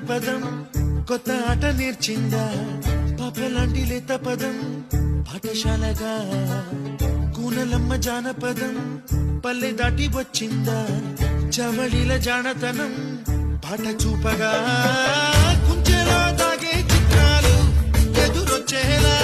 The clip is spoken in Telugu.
జానపదం కొత్త ఆట నేర్చిందా పాపలాంటి లేత పదం పాఠశాలగా కూనలమ్మ జానపదం పల్లె దాటి వచ్చిందా చవళిల జానతనం పాట చూపగా కుంచెలా దాగే చిత్రాలు ఎదురొచ్చేలా